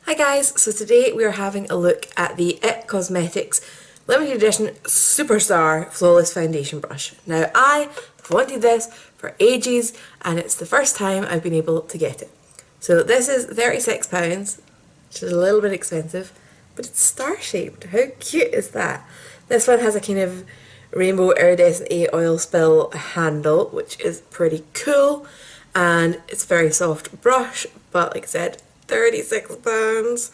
Hi guys, so today we are having a look at the IT Cosmetics limited edition Superstar Flawless Foundation Brush. Now I have wanted this for ages and it's the first time I've been able to get it. So this is £36, which is a little bit expensive, but it's star shaped. How cute is that? This one has a kind of rainbow iridescent oil spill handle, which is pretty cool, and it's a very soft brush, but like I said, £36.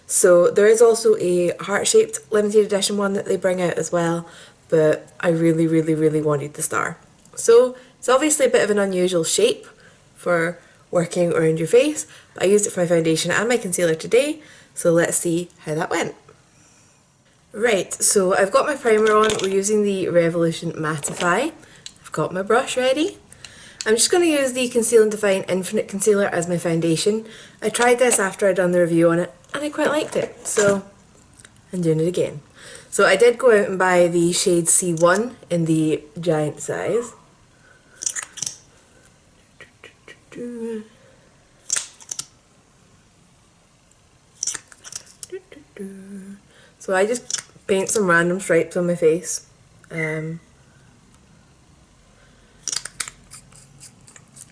So there is also a heart-shaped limited edition one that they bring out as well, but I really wanted the star. So it's obviously a bit of an unusual shape for working around your face, but I used it for my foundation and my concealer today, so let's see how that went. Right, so I've got my primer on. We're using the Revolution Mattify. I've got my brush ready. I'm just going to use the Conceal and Define Infinite Concealer as my foundation. I tried this after I'd done the review on it and I quite liked it, so I'm doing it again. So I did go out and buy the shade C1 in the giant size. So I just paint some random stripes on my face.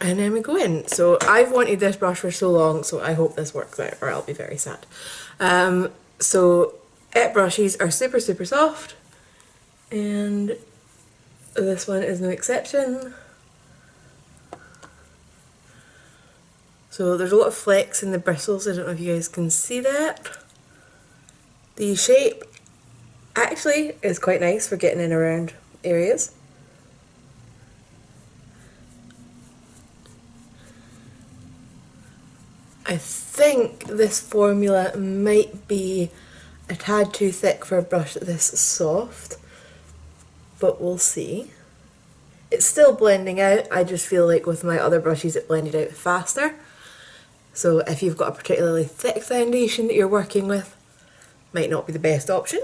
And then we go in. So I've wanted this brush for so long, so I hope this works out or I'll be very sad. So IT brushes are super soft, and this one is no exception. So there's a lot of flex in the bristles. I don't know if you guys can see that. The shape actually is quite nice for getting in around areas. I think this formula might be a tad too thick for a brush this soft, but we'll see. It's still blending out. I just feel like with my other brushes it blended out faster. So if you've got a particularly thick foundation that you're working with, might not be the best option.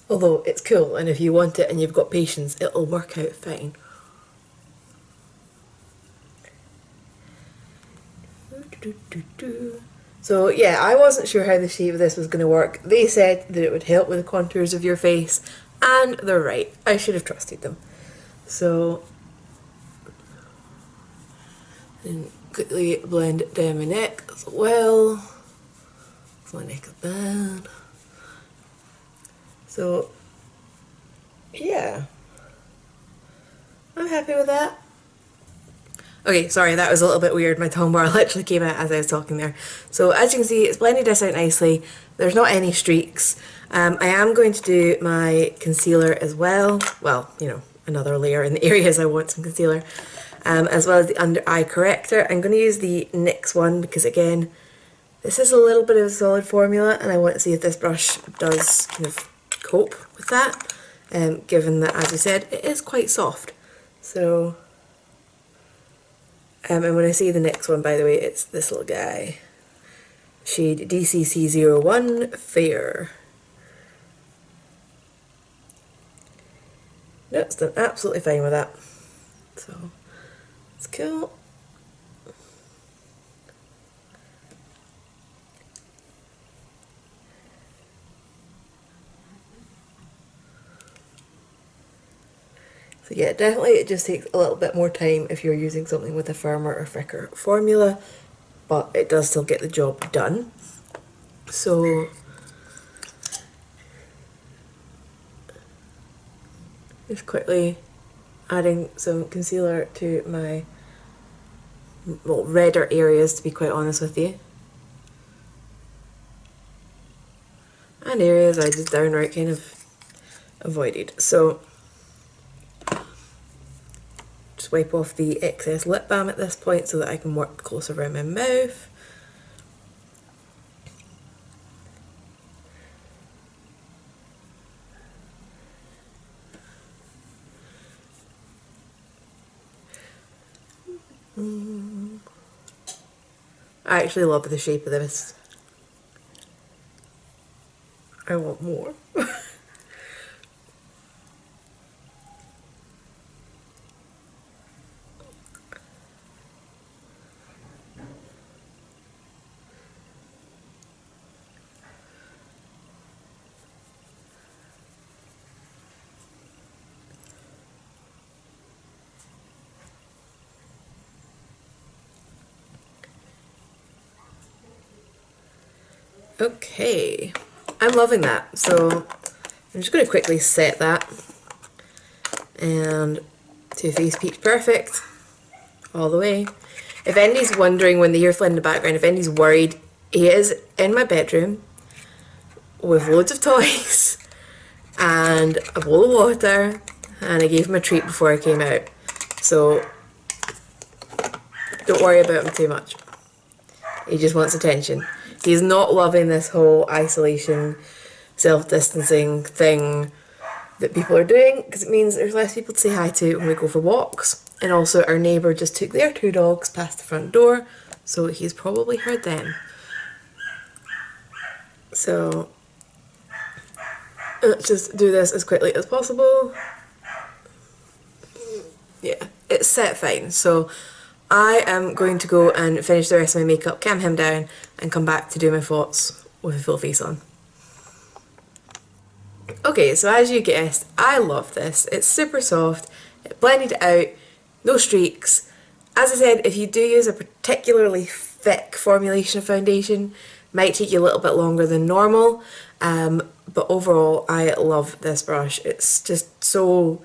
Although it's cool, and if you want it and you've got patience, it'll work out fine. So yeah, I wasn't sure how the shape of this was going to work. They said that it would help with the contours of your face, and they're right. I should have trusted them. So, and quickly blend it down my neck as well. My neck is bad. So yeah, I'm happy with that. Okay, sorry, that was a little bit weird. My tongue bar literally came out as I was talking there. So as you can see, it's blended this out nicely. There's not any streaks. I am going to do my concealer as well. Well, you know, another layer in the areas I want some concealer. As well as the under eye corrector. I'm going to use the NYX one because again, this is a little bit of a solid formula and I want to see if this brush does kind of cope with that. Given that, as I said, it is quite soft. So... and when I say the next one, by the way, it's this little guy. Shade DCC01 Fair. No, it's done absolutely fine with that. So, it's cool. So yeah, definitely it just takes a little bit more time if you're using something with a firmer or thicker formula, but it does still get the job done. So just quickly adding some concealer to my redder areas, to be quite honest with you. And areas I just downright kind of avoided. So just wipe off the excess lip balm at this point so that I can work closer around my mouth. I actually love the shape of this. I want more. Okay, I'm loving that. So I'm just going to quickly set that. And Too Faced Peach Perfect all the way. If anybody's wondering when they hear Flynn in the background, if anybody's worried, he is in my bedroom with loads of toys and a bowl of water, and I gave him a treat before I came out. So don't worry about him too much. He just wants attention. He's not loving this whole isolation, self-distancing thing that people are doing, because it means there's less people to say hi to when we go for walks. And also our neighbour just took their 2 dogs past the front door, so he's probably heard them. So let's just do this as quickly as possible. Yeah, it's set fine. So I am going to go and finish the rest of my makeup, calm him down, and come back to do my thoughts with a full face on. Okay, so as you guessed, I love this. It's super soft, it blended out, no streaks. As I said, if you do use a particularly thick formulation of foundation, it might take you a little bit longer than normal, but overall I love this brush. It's just so,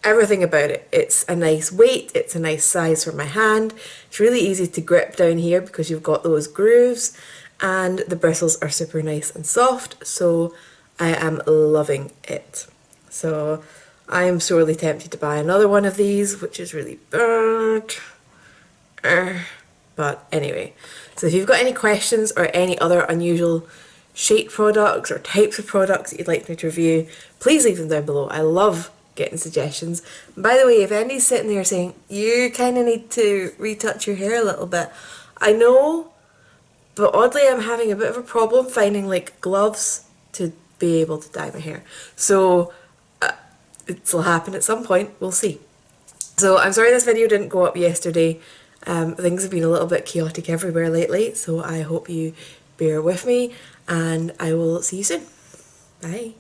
everything about it. It's a nice weight, it's a nice size for my hand, it's really easy to grip down here because you've got those grooves, and the bristles are super nice and soft, so I am loving it. So I am sorely tempted to buy another one of these, which is really bad. But anyway, so if you've got any questions or any other unusual shape products or types of products that you'd like me to review, please leave them down below. I love getting suggestions. And by the way, if anybody's sitting there saying, you kind of need to retouch your hair a little bit, I know, but oddly I'm having a bit of a problem finding like gloves to be able to dye my hair. So it'll happen at some point, we'll see. So I'm sorry this video didn't go up yesterday. Things have been a little bit chaotic everywhere lately, so I hope you bear with me, and I will see you soon. Bye.